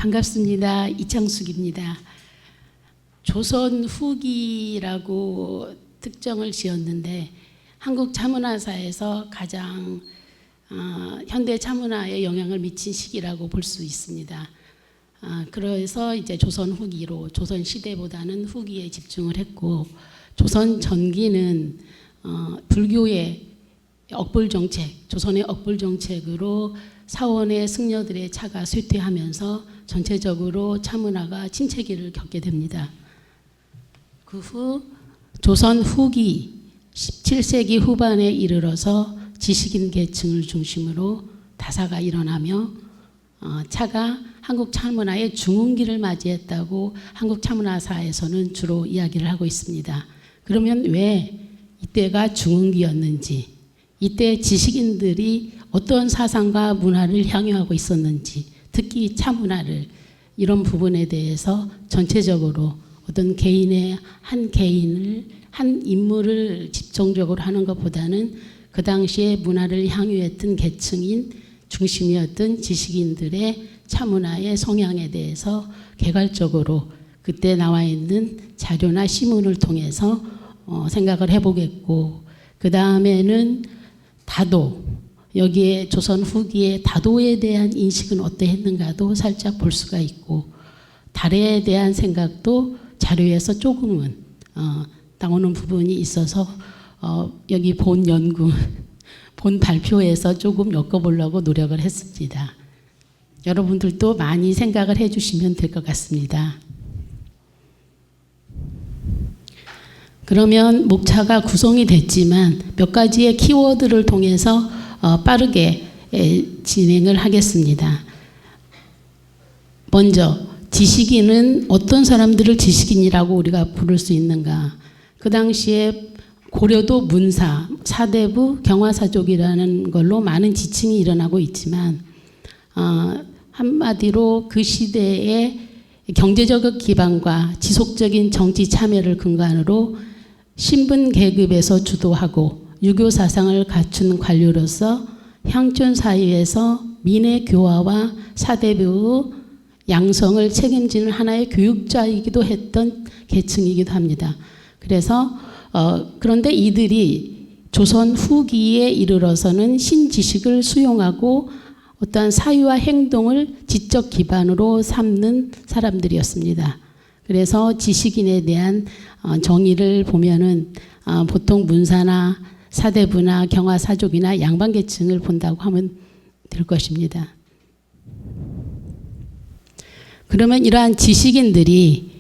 반갑습니다. 이창숙입니다. 조선 후기라고 특정을 지었는데 한국 차문화사에서 가장 현대 차문화에 영향을 미친 시기라고 볼 수 있습니다. 그래서 이제 조선 후기로 조선 시대보다는 후기에 집중을 했고, 조선 전기는 불교의 억불 정책, 조선의 억불 정책으로 사원의 승려들의 차가 쇠퇴하면서 전체적으로 차문화가 침체기를 겪게 됩니다. 그 후 조선 후기 17세기 후반에 이르러서 지식인 계층을 중심으로 다사가 일어나며 차가 한국 차문화의 중흥기를 맞이했다고 한국 차문화사에서는 주로 이야기를 하고 있습니다. 그러면 왜 이때가 중흥기였는지, 이때 지식인들이 어떤 사상과 문화를 향유하고 있었는지, 특히 차문화를, 이런 부분에 대해서 전체적으로 어떤 개인의 한 인물을 집중적으로 하는 것보다는 그 당시에 문화를 향유했던 계층인 중심이었던 지식인들의 차문화의 성향에 대해서 개괄적으로 그때 나와 있는 자료나 시문을 통해서 생각을 해보겠고, 그 다음에는 다도, 여기에 조선 후기에 다도에 대한 인식은 어떠했는가도 살짝 볼 수가 있고, 달에 대한 생각도 자료에서 조금은 나오는 부분이 있어서 여기 본 연구, 본 발표에서 조금 엮어보려고 노력을 했습니다. 여러분들도 많이 생각을 해주시면 될 것 같습니다. 그러면 목차가 구성이 됐지만 몇 가지의 키워드를 통해서 빠르게 진행을 하겠습니다. 먼저 지식인은 어떤 사람들을 지식인이라고 우리가 부를 수 있는가? 그 당시에 고려도 문사, 사대부, 경화사족이라는 걸로 많은 지칭이 일어나고 있지만 한마디로 그 시대의 경제적 기반과 지속적인 정치 참여를 근간으로 신분 계급에서 주도하고 유교 사상을 갖춘 관료로서 향촌 사회에서 민의 교화와 사대부의 양성을 책임지는 하나의 교육자이기도 했던 계층이기도 합니다. 그래서 그런데 이들이 조선 후기에 이르러서는 신지식을 수용하고 어떠한 사유와 행동을 지적 기반으로 삼는 사람들이었습니다. 그래서 지식인에 대한 정의를 보면은 보통 문사나 사대부나 경화사족이나 양반계층을 본다고 하면 될 것입니다. 그러면 이러한 지식인들이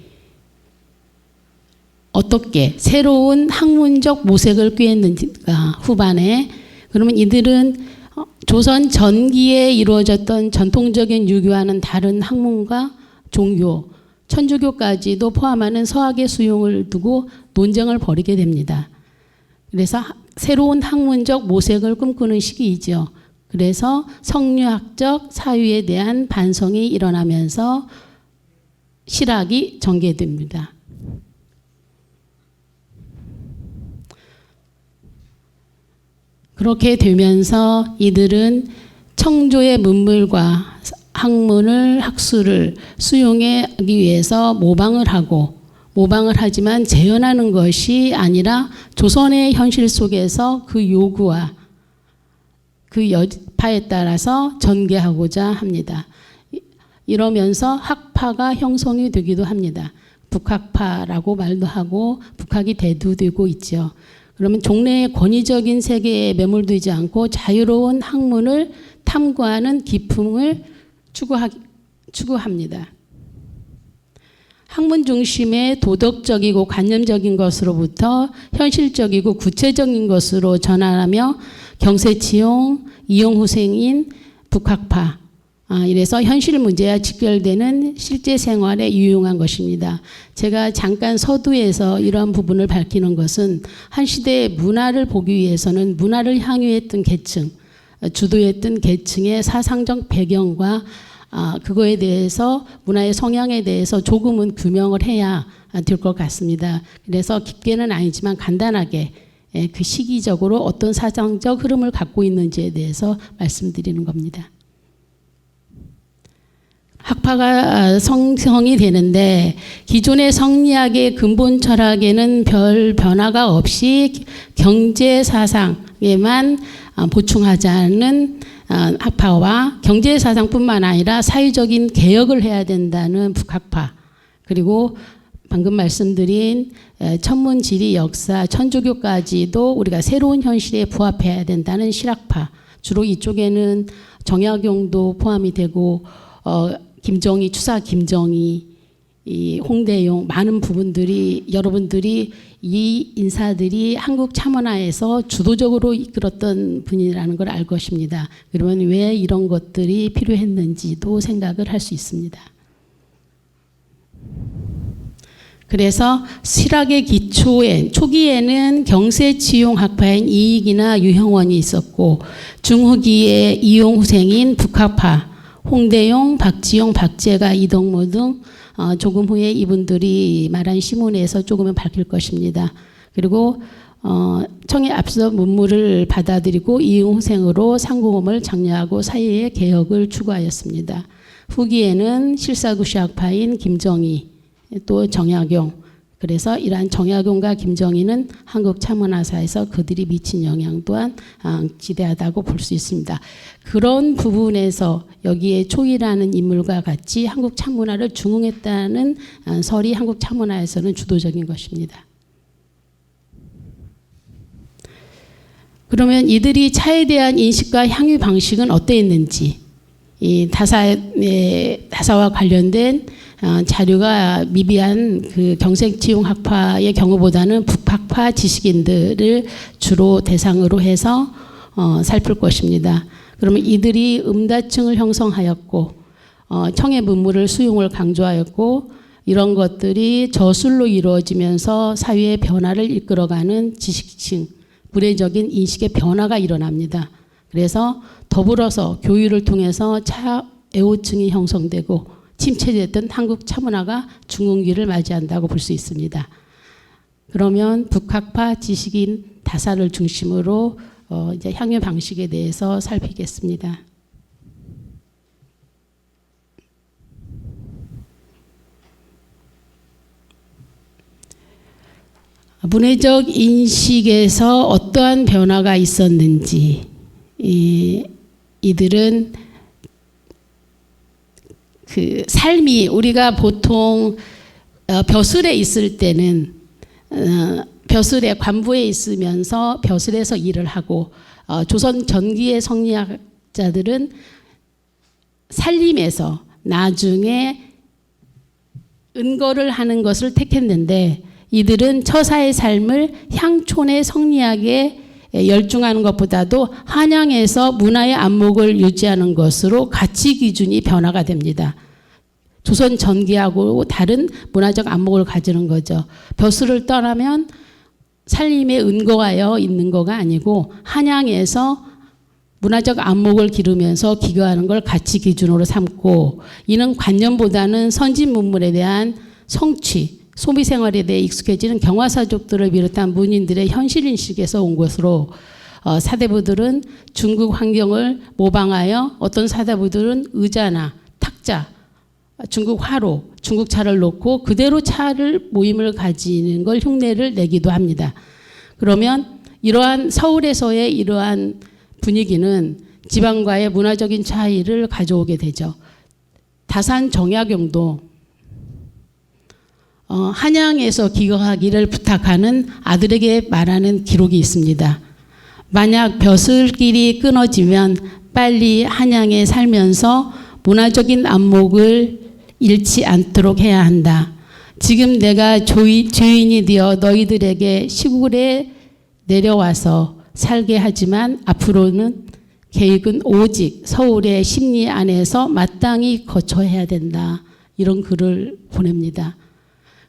어떻게 새로운 학문적 모색을 꾀했는가 후반에, 그러면 이들은 조선 전기에 이루어졌던 전통적인 유교와는 다른 학문과 종교, 천주교까지도 포함하는 서학의 수용을 두고 논쟁을 벌이게 됩니다. 그래서 새로운 학문적 모색을 꿈꾸는 시기이죠. 그래서 성류학적 사유에 대한 반성이 일어나면서 실학이 전개됩니다. 그렇게 되면서 이들은 청조의 문물과 학문을, 학술을 수용하기 위해서 모방을 하지만 재현하는 것이 아니라 조선의 현실 속에서 그 요구와 그 여파에 따라서 전개하고자 합니다. 이러면서 학파가 형성이 되기도 합니다. 북학파라고 말도 하고 북학이 대두되고 있죠. 그러면 종래의 권위적인 세계에 매몰되지 않고 자유로운 학문을 탐구하는 기풍을 추구합니다. 학문 중심의 도덕적이고 관념적인 것으로부터 현실적이고 구체적인 것으로 전환하며 경세치용, 이용후생인 북학파, 이래서 현실 문제와 직결되는 실제 생활에 유용한 것입니다. 제가 잠깐 서두에서 이러한 부분을 밝히는 것은 한 시대의 문화를 보기 위해서는 문화를 향유했던 계층, 주도했던 계층의 사상적 배경과 그거에 대해서 문화의 성향에 대해서 조금은 규명을 해야 될 것 같습니다. 그래서 깊게는 아니지만 간단하게 그 시기적으로 어떤 사상적 흐름을 갖고 있는지에 대해서 말씀드리는 겁니다. 학파가 성성이 되는데 기존의 성리학의 근본 철학에는 별 변화가 없이 경제 사상에만 보충하자는 학파와 경제 사상뿐만 아니라 사회적인 개혁을 해야 된다는 북학파, 그리고 방금 말씀드린 천문지리, 역사, 천주교까지도 우리가 새로운 현실에 부합해야 된다는 실학파, 주로 이쪽에는 정약용도 포함이 되고 김정희, 추사 김정희, 이 홍대용, 많은 부분들이 여러분들이 이 인사들이 한국 참언화에서 주도적으로 이끌었던 분이라는 걸 알 것입니다. 그러면 왜 이런 것들이 필요했는지도 생각을 할 수 있습니다. 그래서 실학의 초기에는 경세치용 학파인 이익이나 유형원이 있었고, 중후기에 이용후생인 북학파, 홍대용, 박지용, 박재가, 이덕모 등 조금 후에 이분들이 말한 시문에서 조금은 밝힐 것입니다. 그리고 청의 앞서 문물을 받아들이고 이용후생으로 상공업을 장려하고 사회의 개혁을 추구하였습니다. 후기에는 실사구시학파인 김정희, 또 정약용, 그래서 이러한 정약용과 김정희는 한국 참언화사에서 그들이 미친 영향 또한 지대하다고 볼 수 있습니다. 그런 부분에서 여기에 초이라는 인물과 같이 한국 참문화를 중흥했다는 설이 한국 참문화에서는 주도적인 것입니다. 그러면 이들이 차에 대한 인식과 향유 방식은 어떠했는지, 이 다사와 관련된 자료가 미비한 그 경색치용 학파의 경우보다는 북학파 지식인들을 주로 대상으로 해서 살필 것입니다. 그러면 이들이 음다층을 형성하였고 청의 문물을 수용을 강조하였고, 이런 것들이 저술로 이루어지면서 사회의 변화를 이끌어가는 지식층, 불의적인 인식의 변화가 일어납니다. 그래서 더불어서 교육을 통해서 애호층이 형성되고 침체됐던 한국 참문화가 중흥기를 맞이한다고 볼 수 있습니다. 그러면 북학파 지식인 다사를 중심으로 이제 향유 방식에 대해서 살피겠습니다. 문해적 인식에서 어떠한 변화가 있었는지, 이들은 그 삶이 우리가 보통 벼슬에 있을 때는 벼슬에 관부에 있으면서 벼슬에서 일을 하고, 조선 전기의 성리학자들은 살림에서 나중에 은거를 하는 것을 택했는데, 이들은 처사의 삶을 향촌의 성리학에 열중하는 것보다도 한양에서 문화의 안목을 유지하는 것으로 가치 기준이 변화가 됩니다. 조선 전기하고 다른 문화적 안목을 가지는 거죠. 벼슬을 떠나면 살림에 은거하여 있는 거가 아니고 한양에서 문화적 안목을 기르면서 기거하는 걸 가치 기준으로 삼고, 이는 관념보다는 선진 문물에 대한 성취, 소비 생활에 대해 익숙해지는 경화사족들을 비롯한 문인들의 현실인식에서 온 것으로, 사대부들은 중국 환경을 모방하여 어떤 사대부들은 의자나 탁자, 중국 화로, 중국 차를 놓고 그대로 차를 모임을 가지는 걸 흉내를 내기도 합니다. 그러면 이러한 서울에서의 이러한 분위기는 지방과의 문화적인 차이를 가져오게 되죠. 다산 정약용도 한양에서 기거하기를 부탁하는 아들에게 말하는 기록이 있습니다. 만약 벼슬길이 끊어지면 빨리 한양에 살면서 문화적인 안목을 잃지 않도록 해야 한다. 지금 내가 죄인이 되어 너희들에게 시골에 내려와서 살게 하지만 앞으로는 계획은 오직 서울의 심리 안에서 마땅히 거처해야 된다. 이런 글을 보냅니다.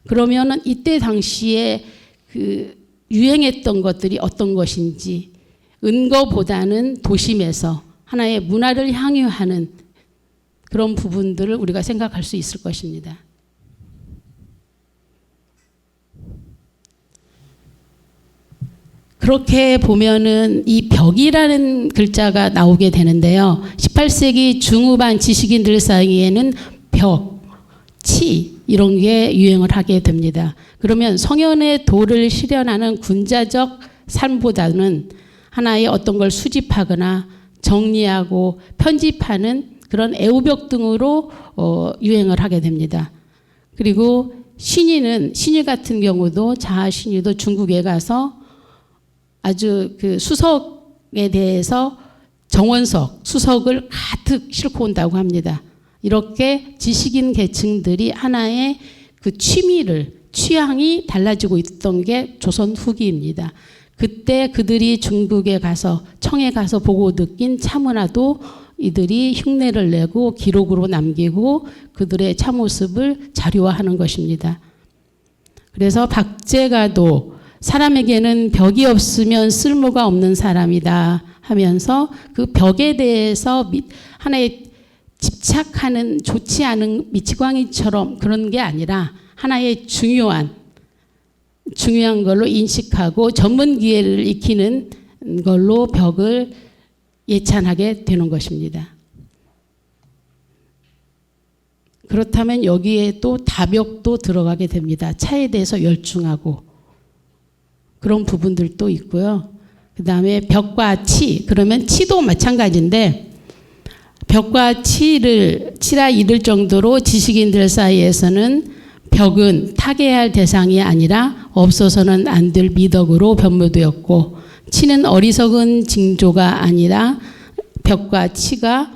그러면은 이때 당시에 그 유행했던 것들이 어떤 것인지, 은거보다는 도심에서 하나의 문화를 향유하는 그런 부분들을 우리가 생각할 수 있을 것입니다. 그렇게 보면은 이 벽이라는 글자가 나오게 되는데요. 18세기 중후반 지식인들 사이에는 벽, 치 이런 게 유행을 하게 됩니다. 그러면 성현의 도를 실현하는 군자적 삶보다는 하나의 어떤 걸 수집하거나 정리하고 편집하는 그런 애우벽 등으로 유행을 하게 됩니다. 그리고 신이 같은 경우도 자신이도 중국에 가서 아주 그 수석에 대해서 정원석, 수석을 가득 싣고 온다고 합니다. 이렇게 지식인 계층들이 하나의 그 취향이 달라지고 있던 게 조선 후기입니다. 그때 그들이 중국에 가서 청에 가서 보고 느낀 차문화도 이들이 흉내를 내고 기록으로 남기고 그들의 참모습을 자료화하는 것입니다. 그래서 박제가도 사람에게는 벽이 없으면 쓸모가 없는 사람이다 하면서 그 벽에 대해서 하나의 집착하는 좋지 않은 미치광이처럼 그런 게 아니라 하나의 중요한 걸로 인식하고 전문 기회를 익히는 걸로 벽을 예찬하게 되는 것입니다. 그렇다면 여기에 또 다벽도 들어가게 됩니다. 차에 대해서 열중하고 그런 부분들도 있고요. 그 다음에 벽과 치, 그러면 치도 마찬가지인데 벽과 치라 이를 정도로 지식인들 사이에서는 벽은 타개할 대상이 아니라 없어서는 안 될 미덕으로 변모되었고 치는 어리석은 징조가 아니라 벽과 치가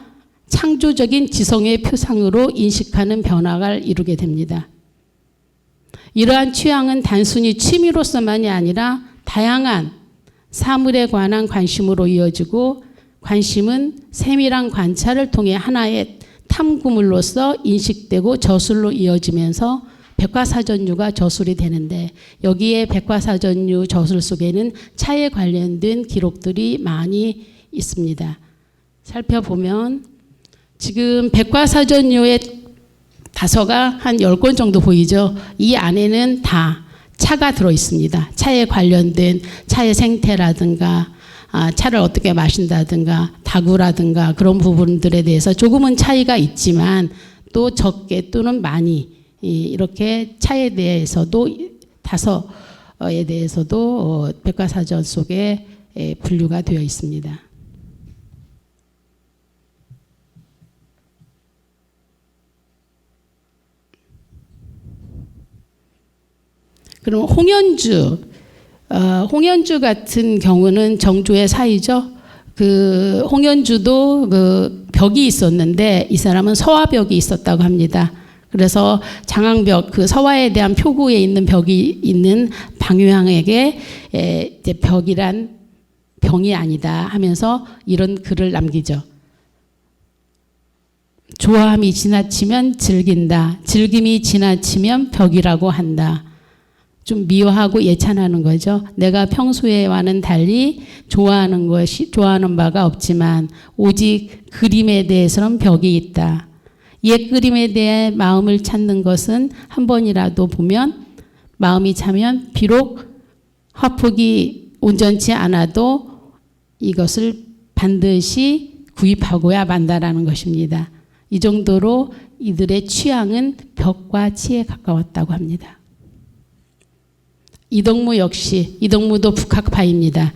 창조적인 지성의 표상으로 인식하는 변화를 이루게 됩니다. 이러한 취향은 단순히 취미로서만이 아니라 다양한 사물에 관한 관심으로 이어지고 관심은 세밀한 관찰을 통해 하나의 탐구물로서 인식되고 저술로 이어지면서 백과사전유가 저술이 되는데 여기에 백과사전유 저술 속에는 차에 관련된 기록들이 많이 있습니다. 살펴보면 지금 백과사전유의 다서가 한 10권 정도 보이죠. 이 안에는 다 차가 들어있습니다. 차에 관련된 차의 생태라든가 차를 어떻게 마신다든가 다구라든가 그런 부분들에 대해서 조금은 차이가 있지만 또 적게 또는 많이 이렇게 차에 대해서도 다서에 대해서도 백과사전 속에 분류가 되어 있습니다. 그럼 홍연주 같은 경우는 정조의 사이죠. 그 홍연주도 그 벽이 있었는데 이 사람은 서화벽이 있었다고 합니다. 그래서 장항벽 그 서화에 대한 표구에 있는 벽이 있는 방유항에게 이제 벽이란 병이 아니다 하면서 이런 글을 남기죠. 좋아함이 지나치면 즐긴다. 즐김이 지나치면 벽이라고 한다. 좀 미워하고 예찬하는 거죠. 내가 평소에와는 달리 좋아하는 바가 없지만 오직 그림에 대해서는 벽이 있다. 옛 그림에 대해 마음을 찾는 것은 한 번이라도 보면 마음이 차면 비록 화폭이 온전치 않아도 이것을 반드시 구입하고야 만다라는 것입니다. 이 정도로 이들의 취향은 벽과 치에 가까웠다고 합니다. 이덕무도 북학파입니다.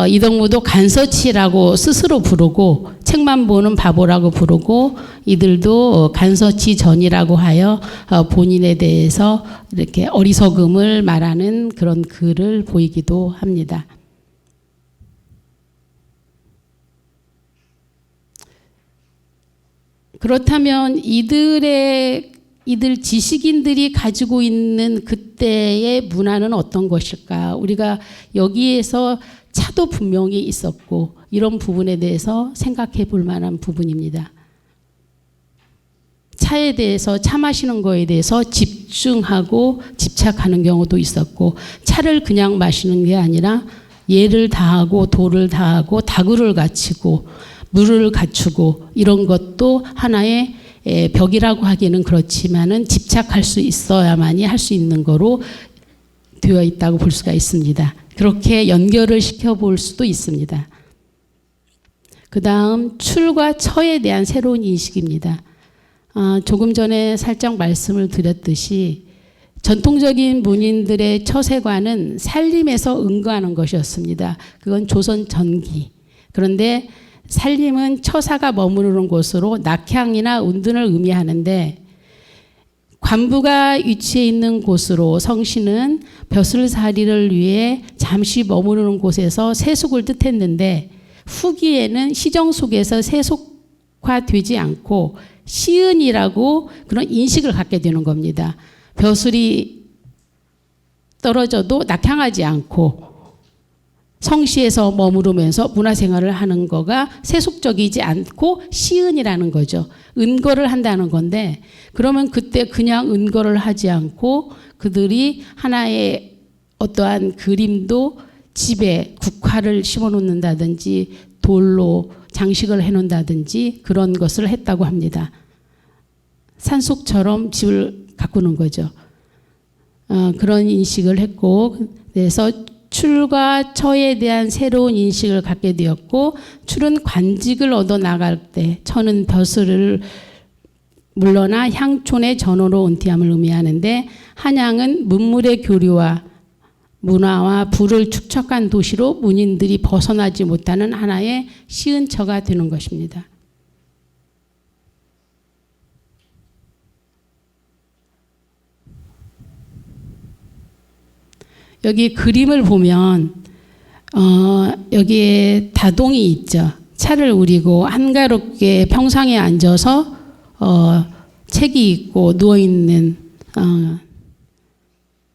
이덕무도 간서치라고 스스로 부르고 책만 보는 바보라고 부르고 이들도 간서치 전이라고 하여 본인에 대해서 이렇게 어리석음을 말하는 그런 글을 보이기도 합니다. 그렇다면 이들 지식인들이 가지고 있는 그때의 문화는 어떤 것일까? 우리가 여기에서 차도 분명히 있었고 이런 부분에 대해서 생각해 볼 만한 부분입니다. 차에 대해서 차 마시는 거에 대해서 집중하고 집착하는 경우도 있었고 차를 그냥 마시는 게 아니라 예를 다하고 도를 다하고 다구를 갖추고 물을 갖추고 이런 것도 하나의 벽이라고 하기는 그렇지만은 집착할 수 있어야만이 할 수 있는 거로 되어 있다고 볼 수가 있습니다. 그렇게 연결을 시켜볼 수도 있습니다. 그 다음 출과 처에 대한 새로운 인식입니다. 조금 전에 살짝 말씀을 드렸듯이 전통적인 문인들의 처세관은 살림에서 은거하는 것이었습니다. 그건 조선 전기. 그런데 살림은 처사가 머무르는 곳으로 낙향이나 운둔을 의미하는데 관부가 위치해 있는 곳으로 성씨는 벼슬살이를 위해 잠시 머무르는 곳에서 세속을 뜻했는데 후기에는 시정 속에서 세속화되지 않고 시은이라고 그런 인식을 갖게 되는 겁니다. 벼슬이 떨어져도 낙향하지 않고 성시에서 머무르면서 문화생활을 하는 거가 세속적이지 않고 시은이라는 거죠. 은거를 한다는 건데 그러면 그때 그냥 은거를 하지 않고 그들이 하나의 어떠한 그림도 집에 국화를 심어놓는다든지 돌로 장식을 해놓는다든지 그런 것을 했다고 합니다. 산속처럼 집을 가꾸는 거죠. 그런 인식을 했고 그래서 출과 처에 대한 새로운 인식을 갖게 되었고 출은 관직을 얻어 나갈 때 처는 벼슬을 물러나 향촌의 전호로 은퇴함을 의미하는데 한양은 문물의 교류와 문화와 부를 축적한 도시로 문인들이 벗어나지 못하는 하나의 시은처가 되는 것입니다. 여기 그림을 보면 여기에 다동이 있죠. 차를 우리고 한가롭게 평상에 앉아서 책이 있고 누워있는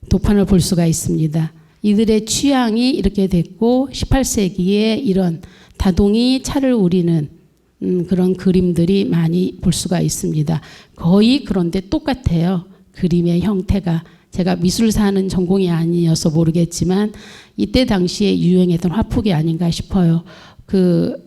도판을 볼 수가 있습니다. 이들의 취향이 이렇게 됐고 18세기에 이런 다동이 차를 우리는 그런 그림들이 많이 볼 수가 있습니다. 거의 그런데 똑같아요. 그림의 형태가. 제가 미술사는 전공이 아니어서 모르겠지만 이때 당시에 유행했던 화폭이 아닌가 싶어요. 그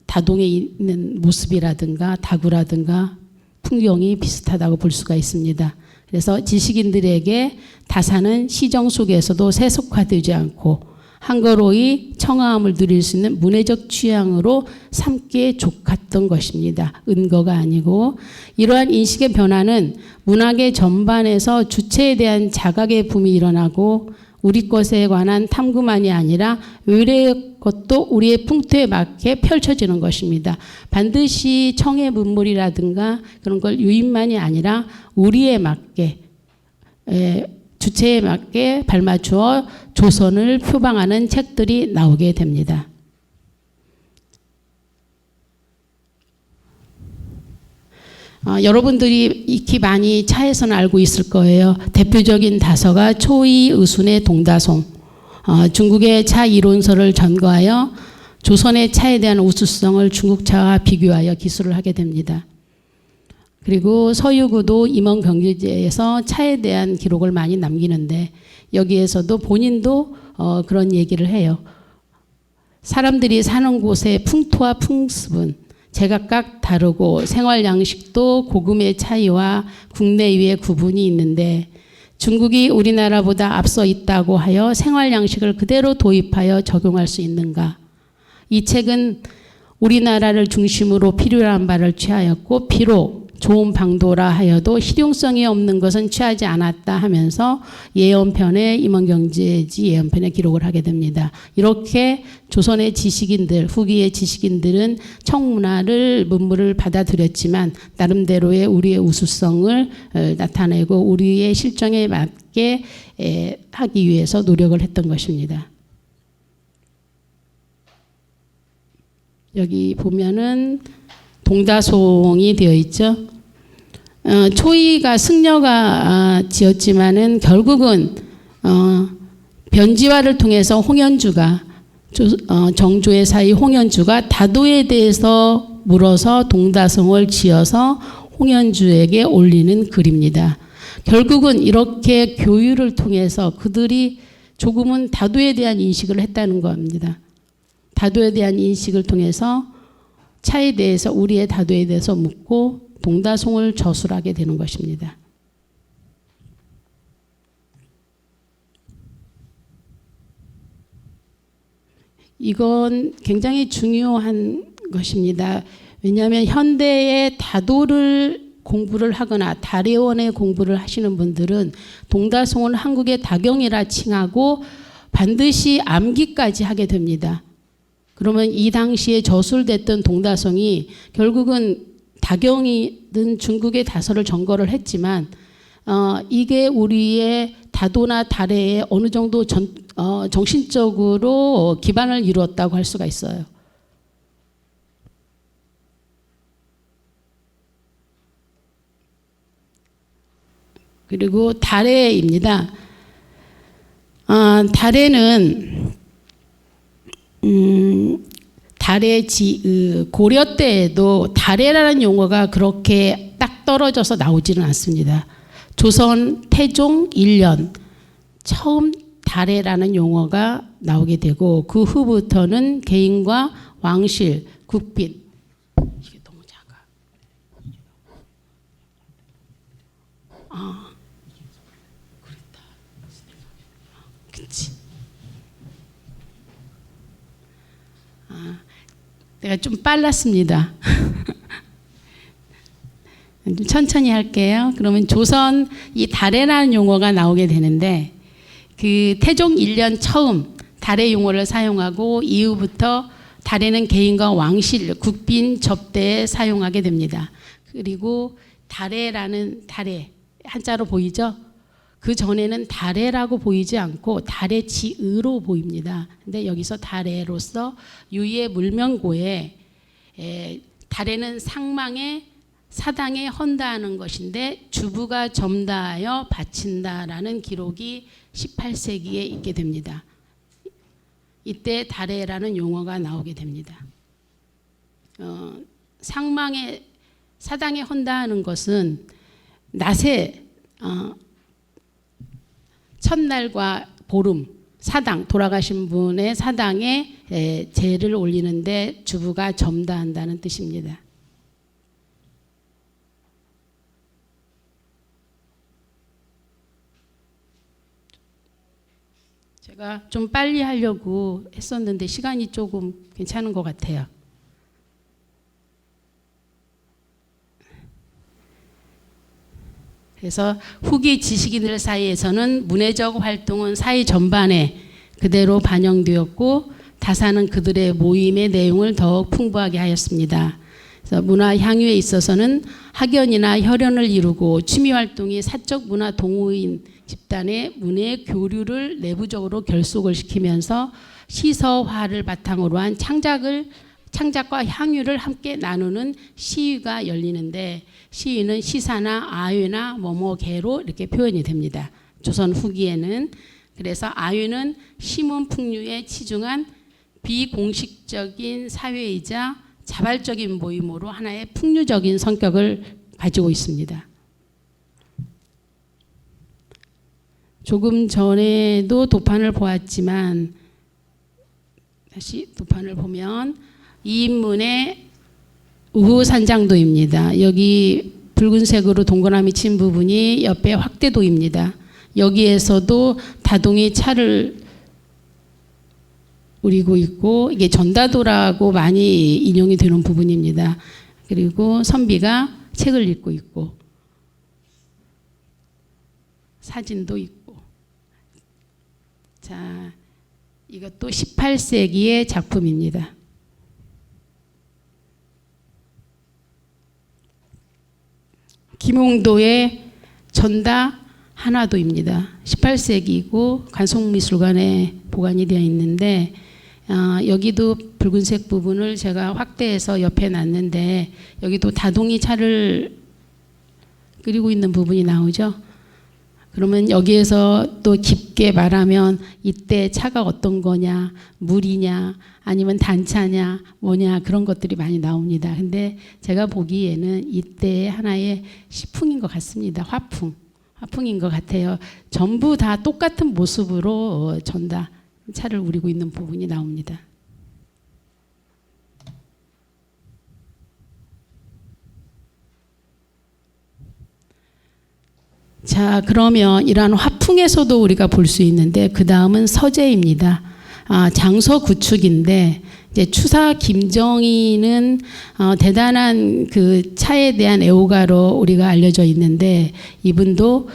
다동에 있는 모습이라든가 다구라든가 풍경이 비슷하다고 볼 수가 있습니다. 그래서 지식인들에게 다산은 시정 속에서도 세속화되지 않고 한거로이 청아함을 누릴 수 있는 문화적 취향으로 삼기에 족했던 것입니다. 은거가 아니고 이러한 인식의 변화는 문학의 전반에서 주체에 대한 자각의 붐이 일어나고 우리 것에 관한 탐구만이 아니라 외래의 것도 우리의 풍토에 맞게 펼쳐지는 것입니다. 반드시 청의 문물이라든가 그런 걸 유인만이 아니라 우리에 맞게 주체에 맞게 발맞추어 조선을 표방하는 책들이 나오게 됩니다. 여러분들이 익히 많이 차에서는 알고 있을 거예요. 대표적인 다서가 초이의순의 동다송. 중국의 차 이론서를 전거하여 조선의 차에 대한 우수성을 중국 차와 비교하여 기술을 하게 됩니다. 그리고 서유구도 임원경제지에서 차에 대한 기록을 많이 남기는데 여기에서도 본인도 그런 얘기를 해요. 사람들이 사는 곳의 풍토와 풍습은 제각각 다르고 생활 양식도 고금의 차이와 국내외의 구분이 있는데 중국이 우리나라보다 앞서 있다고 하여 생활 양식을 그대로 도입하여 적용할 수 있는가? 이 책은 우리나라를 중심으로 필요한 바를 취하였고 비록 좋은 방도라 하여도 실용성이 없는 것은 취하지 않았다 하면서 예언편에 임원경제지 예언편에 기록을 하게 됩니다. 이렇게 조선의 지식인들, 후기의 지식인들은 청문화를 문물을 받아들였지만 나름대로의 우리의 우수성을 나타내고 우리의 실정에 맞게 하기 위해서 노력을 했던 것입니다. 여기 보면은 동다송이 되어 있죠. 초이가 승려가 지었지만은 결국은 변지화를 통해서 홍현주가 정조의 사이 홍현주가 다도에 대해서 물어서 동다송을 지어서 홍현주에게 올리는 글입니다. 결국은 이렇게 교유를 통해서 그들이 조금은 다도에 대한 인식을 했다는 겁니다. 다도에 대한 인식을 통해서 차에 대해서 우리의 다도에 대해서 묻고 동다송을 저술하게 되는 것입니다. 이건 굉장히 중요한 것입니다. 왜냐하면 현대의 다도를 공부를 하거나 다례원의 공부를 하시는 분들은 동다송을 한국의 다경이라 칭하고 반드시 암기까지 하게 됩니다. 그러면 이 당시에 저술됐던 동다송이 결국은 다경이든 중국의 다서를 전거를 했지만 이게 우리의 다도나 다례에 어느 정도 정신적으로 기반을 이루었다고 할 수가 있어요. 그리고 다례입니다. 다례는 고려 때에도 다례라는 용어가 그렇게 딱 떨어져서 나오지는 않습니다. 조선 태종 1년 처음 다례라는 용어가 나오게 되고 그 후부터는 개인과 왕실, 국빈 이게 너무 작아. 그렇다. 그치. 내가 좀 빨랐습니다. 좀 천천히 할게요. 그러면 조선 이 다례라는 용어가 나오게 되는데 그 태종 1년 처음 다례 용어를 사용하고 이후부터 다례는 개인과 왕실, 국빈 접대에 사용하게 됩니다. 그리고 다례라는 다례 한자로 보이죠? 그 전에는 다례라고 보이지 않고 다례지으로 보입니다. 근데 여기서 다례로서 유의 물명고에 다례는 상망에 사당에 헌다하는 것인데 주부가 점다하여 바친다라는 기록이 18세기에 있게 됩니다. 이때 다례라는 용어가 나오게 됩니다. 상망에 사당에 헌다하는 것은 낮에 첫날과 보름 사당 돌아가신 분의 사당에 제를 올리는데 주부가 점다한다는 뜻입니다. 제가 좀 빨리 하려고 했었는데 시간이 조금 괜찮은 것 같아요. 그래서 후기 지식인들 사이에서는 문해적 활동은 사회 전반에 그대로 반영되었고 다사는 그들의 모임의 내용을 더욱 풍부하게 하였습니다. 그래서 문화 향유에 있어서는 학연이나 혈연을 이루고 취미 활동이 사적 문화 동호인 집단의 문해 교류를 내부적으로 결속을 시키면서 시서화를 바탕으로 한 창작과 향유를 함께 나누는 시위가 열리는데 시위는 시사나 아유나 뭐뭐개로 이렇게 표현이 됩니다. 조선 후기에는. 그래서 아유는 시문풍류에 치중한 비공식적인 사회이자 자발적인 모임으로 하나의 풍류적인 성격을 가지고 있습니다. 조금 전에도 도판을 보았지만 다시 도판을 보면 이인문의 우후산장도입니다. 여기 붉은색으로 동그라미 친 부분이 옆에 확대도입니다. 여기에서도 다동이 차를 우리고 있고 이게 전다도라고 많이 인용이 되는 부분입니다. 그리고 선비가 책을 읽고 있고 사진도 있고. 자, 이것도 18세기의 작품입니다. 김홍도의 전다 한화도입니다. 18세기이고 관송미술관에 보관이 되어 있는데 여기도 붉은색 부분을 제가 확대해서 옆에 놨는데 여기도 다동이 차를 끓이고 있는 부분이 나오죠. 그러면 여기에서 또 깊게 말하면 이때 차가 어떤 거냐, 물이냐, 아니면 단차냐, 뭐냐 그런 것들이 많이 나옵니다. 근데 제가 보기에는 이때의 하나의 시풍인 것 같습니다. 화풍인 것 같아요. 전부 다 똑같은 모습으로 전다 차를 우리고 있는 부분이 나옵니다. 자, 그러면 이러한 화풍에서도 우리가 볼 수 있는데 그 다음은 서재입니다. 장소 구축인데 이제 추사 김정희는 대단한 그 차에 대한 애호가로 우리가 알려져 있는데 이분도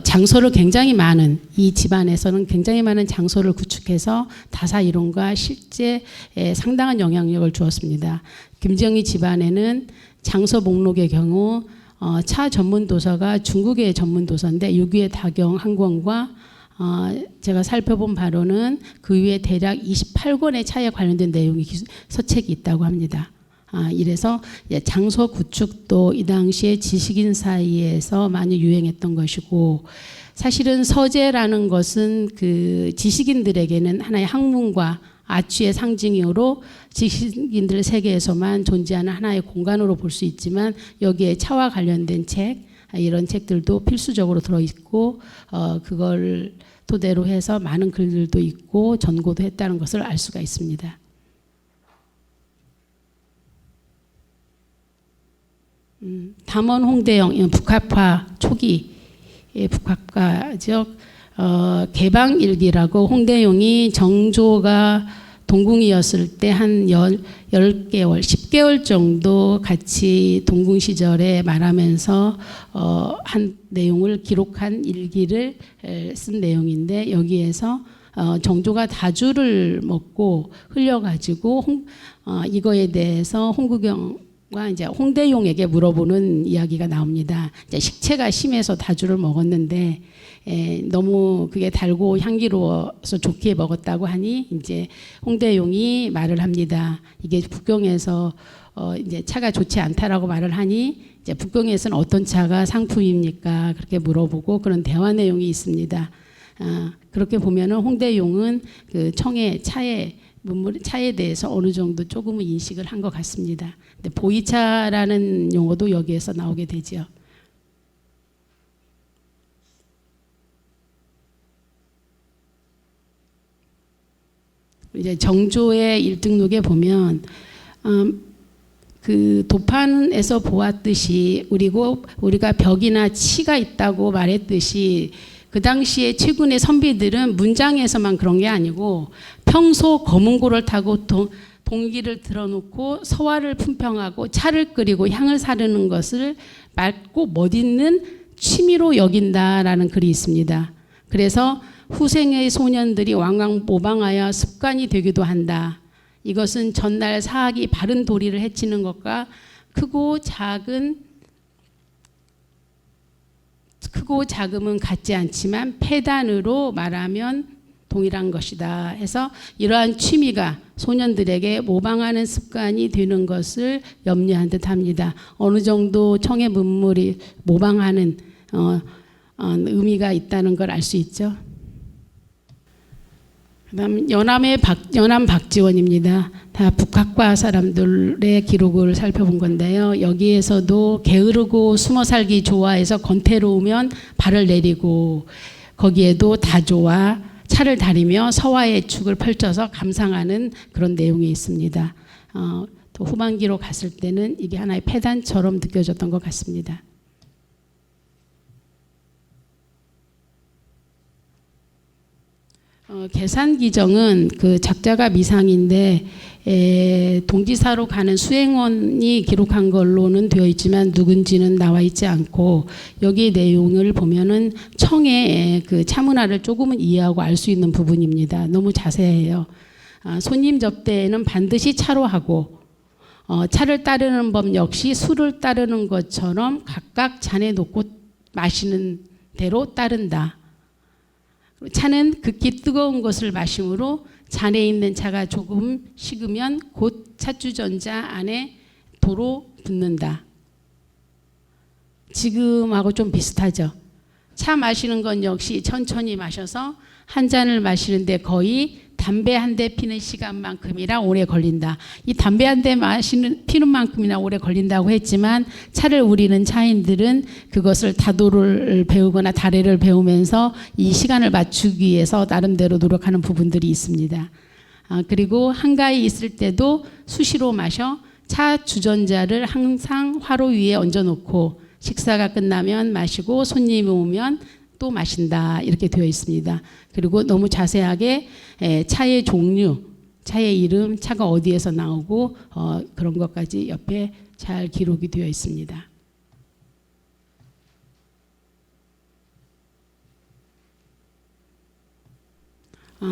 장소를 굉장히 많은 이 집안에서는 굉장히 많은 장소를 구축해서 다사 이론과 실제에 상당한 영향력을 주었습니다. 김정희 집안에는 장소 목록의 경우 차 전문 도서가 중국의 전문 도서인데 6위의 다경 한 권과 제가 살펴본 바로는 그 위에 대략 28권의 차에 관련된 내용이 서책이 있다고 합니다. 이래서 장소 구축도 이 당시에 지식인 사이에서 많이 유행했던 것이고 사실은 서재라는 것은 그 지식인들에게는 하나의 학문과 아취의 상징으로 지식인들 세계에서만 존재하는 하나의 공간으로 볼 수 있지만 여기에 차와 관련된 책 이런 책들도 필수적으로 들어있고 그걸 토대로 해서 많은 글들도 있고 전고도 했다는 것을 알 수가 있습니다. 담원 홍대영 북학파 초기의 북학파죠. 개방일기라고 홍대용이 정조가 동궁이었을 때 한 10개월, 10개월 정도 같이 동궁 시절에 말하면서 한 내용을 기록한 일기를 쓴 내용인데 여기에서 정조가 다주를 먹고 흘려가지고 이거에 대해서 홍구경과 이제 홍대용에게 물어보는 이야기가 나옵니다. 이제 식체가 심해서 다주를 먹었는데 너무 그게 달고 향기로워서 좋게 먹었다고 하니 이제 홍대용이 말을 합니다. 이게 북경에서 이제 차가 좋지 않다라고 말을 하니 이제 북경에서는 어떤 차가 상품입니까? 그렇게 물어보고 그런 대화 내용이 있습니다. 그렇게 보면은 홍대용은 그 청의 차에 대해서 어느 정도 조금은 인식을 한 것 같습니다. 근데 보이차라는 용어도 여기에서 나오게 되죠. 이제 정조의 일등록에 보면 그 도판에서 보았듯이 우리가 벽이나 치가 있다고 말했듯이 그 당시에 최근의 선비들은 문장에서만 그런 게 아니고 평소 검은고를 타고 동기를 들어놓고 서화를 품평하고 차를 끓이고 향을 사르는 것을 맑고 멋있는 취미로 여긴다라는 글이 있습니다. 그래서 후생의 소년들이 왕왕 모방하여 습관이 되기도 한다. 이것은 전날 사학이 바른 도리를 해치는 것과 크고 작음은 같지 않지만 폐단으로 말하면 동일한 것이다 해서 이러한 취미가 소년들에게 모방하는 습관이 되는 것을 염려한 듯합니다. 어느 정도 청의 문물이 모방하는 의미가 있다는 걸 알 수 있죠. 그다음 연암 박지원입니다. 다 북학과 사람들의 기록을 살펴본 건데요. 여기에서도 게으르고 숨어 살기 좋아해서 건태로우면 발을 내리고 거기에도 다조와 차를 다리며 서화의 축을 펼쳐서 감상하는 그런 내용이 있습니다. 또 후반기로 갔을 때는 이게 하나의 폐단처럼 느껴졌던 것 같습니다. 계산기정은 그 작자가 미상인데 동지사로 가는 수행원이 기록한 걸로는 되어 있지만 누군지는 나와 있지 않고 여기 내용을 보면은 청의 그 차문화를 조금은 이해하고 알 수 있는 부분입니다. 너무 자세해요. 손님 접대에는 반드시 차로 하고 차를 따르는 법 역시 술을 따르는 것처럼 각각 잔에 놓고 마시는 대로 따른다. 차는 극히 뜨거운 것을 마심으로 잔에 있는 차가 조금 식으면 곧 차주전자 안에 도로 붓는다. 지금하고 좀 비슷하죠. 차 마시는 건 역시 천천히 마셔서 한 잔을 마시는데 거의 담배 한 대 피는 시간만큼이나 오래 걸린다. 이 담배 한 대 피는 만큼이나 오래 걸린다고 했지만 차를 우리는 차인들은 그것을 다도를 배우거나 다래를 배우면서 이 시간을 맞추기 위해서 나름대로 노력하는 부분들이 있습니다. 그리고 한가히 있을 때도 수시로 마셔 차 주전자를 항상 화로 위에 얹어놓고 식사가 끝나면 마시고 손님이 오면 또 마신다 이렇게 되어 있습니다. 그리고 너무 자세하게 차의 종류, 차의 이름, 차가 어디에서 나오고 그런 것까지 옆에 잘 기록이 되어 있습니다.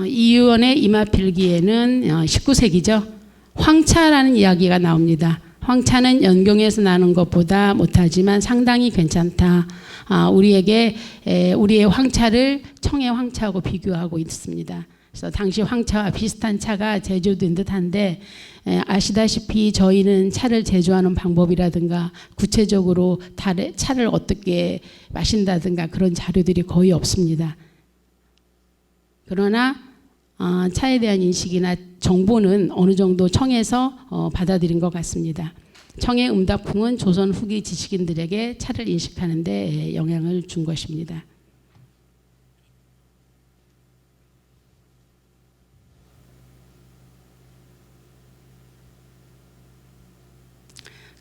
이유원의 임화필기에는 19세기죠. 황차라는 이야기가 나옵니다. 황차는 연경에서 나는 것보다 못하지만 상당히 괜찮다. 우리의 황차를 청의 황차하고 비교하고 있습니다. 그래서 당시 황차와 비슷한 차가 제조된 듯한데 아시다시피 저희는 차를 제조하는 방법이라든가 구체적으로 차를 어떻게 마신다든가 그런 자료들이 거의 없습니다. 그러나 차에 대한 인식이나 정보는 어느 정도 청에서 받아들인 것 같습니다. 청의 음답풍은 조선 후기 지식인들에게 차를 인식하는 데 영향을 준 것입니다.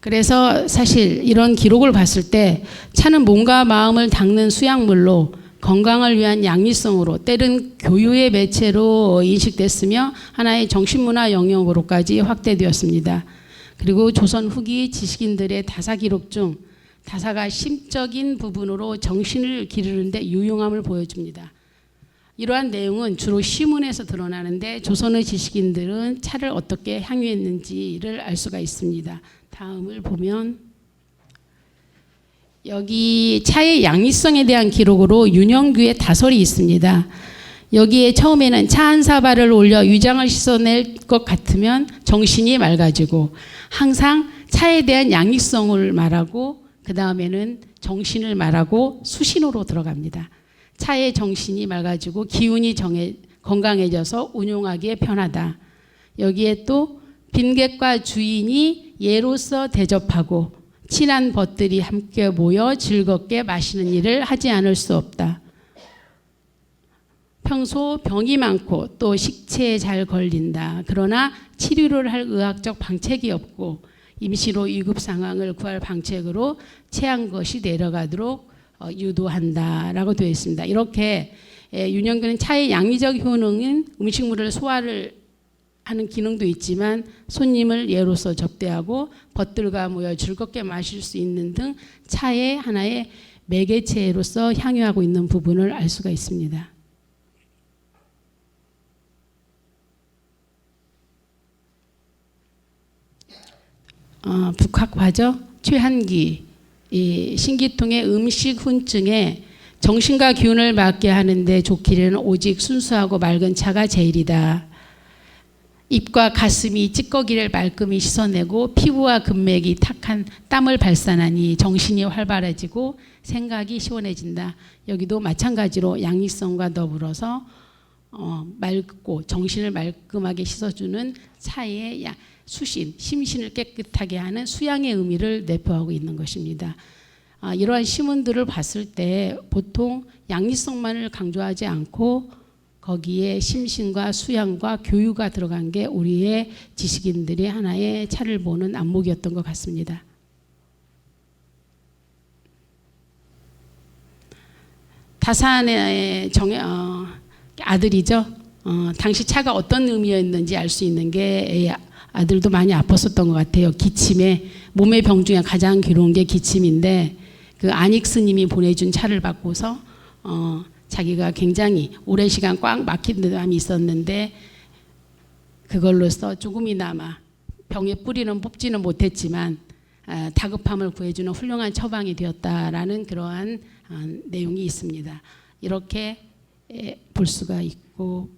그래서 사실 이런 기록을 봤을 때 차는 몸과 마음을 닦는 수약물로 건강을 위한 양리성으로 때론 교유의 매체로 인식됐으며 하나의 정신문화 영역으로까지 확대되었습니다. 그리고 조선 후기 지식인들의 다사 기록 중 다사가 심적인 부분으로 정신을 기르는 데 유용함을 보여줍니다. 이러한 내용은 주로 시문에서 드러나는데 조선의 지식인들은 차를 어떻게 향유했는지를 알 수가 있습니다. 다음을 보면 여기 차의 양리성에 대한 기록으로 윤영규의 다설이 있습니다. 여기에 처음에는 차 한 사발을 올려 위장을 씻어낼 것 같으면 정신이 맑아지고 항상 차에 대한 양리성을 말하고 그 다음에는 정신을 말하고 수신호로 들어갑니다. 차의 정신이 맑아지고 기운이 건강해져서 운용하기에 편하다. 여기에 또 빈객과 주인이 예로서 대접하고 친한 벗들이 함께 모여 즐겁게 마시는 일을 하지 않을 수 없다. 평소 병이 많고 또 식체에 잘 걸린다. 그러나 치료를 할 의학적 방책이 없고 임시로 위급 상황을 구할 방책으로 체한 것이 내려가도록 유도한다라고 되어 있습니다. 이렇게 윤영규는 차의 양리적 효능은 음식물을 소화를 하는 기능도 있지만 손님을 예로서 접대하고 벗들과 모여 즐겁게 마실 수 있는 등 차의 하나의 매개체로서 향유하고 있는 부분을 알 수가 있습니다. 북학화죠. 최한기 신기통의 음식 훈증에 정신과 기운을 맑게 하는데 좋기는 오직 순수하고 맑은 차가 제일이다. 입과 가슴이 찌꺼기를 말끔히 씻어내고 피부와 근맥이 탁한 땀을 발산하니 정신이 활발해지고 생각이 시원해진다. 여기도 마찬가지로 양리성과 더불어서 맑고 정신을 말끔하게 씻어주는 차의 수신, 심신을 깨끗하게 하는 수양의 의미를 내포하고 있는 것입니다. 이러한 시문들을 봤을 때 보통 양리성만을 강조하지 않고 거기에 심신과 수양과 교유가 들어간 게 우리의 지식인들이 하나의 차를 보는 안목이었던 것 같습니다. 다산의 아들이죠. 당시 차가 어떤 의미였는지 알 수 있는 게 아들도 많이 아팠었던 것 같아요. 기침에 몸의 병 중에 가장 괴로운 게 기침인데 그 안익 스님이 보내준 차를 받고서 자기가 굉장히 오랜 시간 꽉 막힌 듯함이 있었는데 그걸로써 조금이나마 병의 뿌리는 뽑지는 못했지만 다급함을 구해주는 훌륭한 처방이 되었다라는 그러한 내용이 있습니다. 이렇게 볼 수가 있고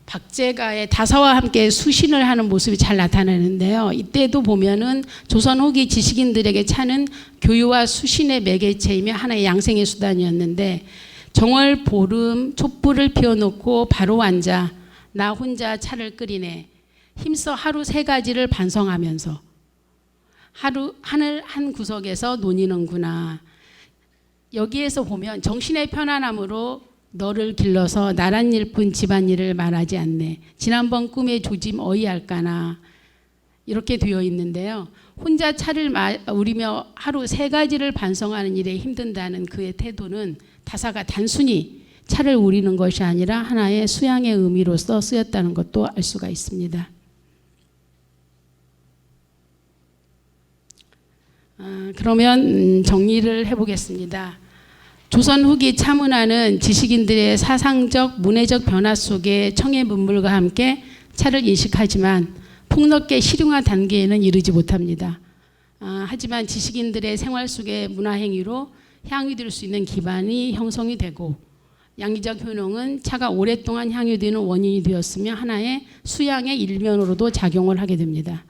박제가의 다사와 함께 수신을 하는 모습이 잘 나타나는데요. 이때도 보면은 조선 후기 지식인들에게 차는 교유와 수신의 매개체이며 하나의 양생의 수단이었는데 정월 보름 촛불을 피워놓고 바로 앉아 나 혼자 차를 끓이네 힘써 하루 3가지를 반성하면서 하늘 한 구석에서 논의는구나. 여기에서 보면 정신의 편안함으로 너를 길러서 나란 일뿐 집안일을 말하지 않네. 지난번 꿈의 조짐 어이할까나 이렇게 되어 있는데요. 혼자 차를 우리며 하루 3가지를 반성하는 일에 힘든다는 그의 태도는 다사가 단순히 차를 우리는 것이 아니라 하나의 수양의 의미로서 쓰였다는 것도 알 수가 있습니다. 그러면 정리를 해보겠습니다. 조선 후기 차문화는 지식인들의 사상적, 문해적 변화 속에 청의 문물과 함께 차를 인식하지만 폭넓게 실용화 단계에는 이르지 못합니다. 하지만 지식인들의 생활 속의 문화행위로 향유될 수 있는 기반이 형성이 되고 양리적 효능은 차가 오랫동안 향유되는 원인이 되었으며 하나의 수양의 일면으로도 작용을 하게 됩니다.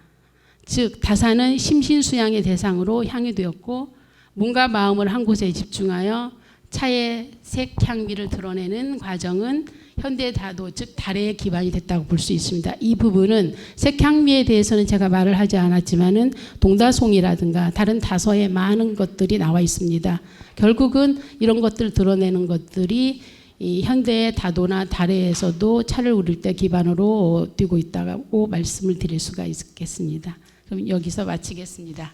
즉 다사는 심신수양의 대상으로 향유되었고 몸과 마음을 한 곳에 집중하여 차의 색 향미를 드러내는 과정은 현대 다도 즉 달의 기반이 됐다고 볼 수 있습니다. 이 부분은 색 향미에 대해서는 제가 말을 하지 않았지만은 동다송이라든가 다른 다서에 많은 것들이 나와 있습니다. 결국은 이런 것들을 드러내는 것들이 이 현대의 다도나 달에서도 차를 우릴 때 기반으로 띄고 있다고 말씀을 드릴 수가 있겠습니다. 그럼 여기서 마치겠습니다.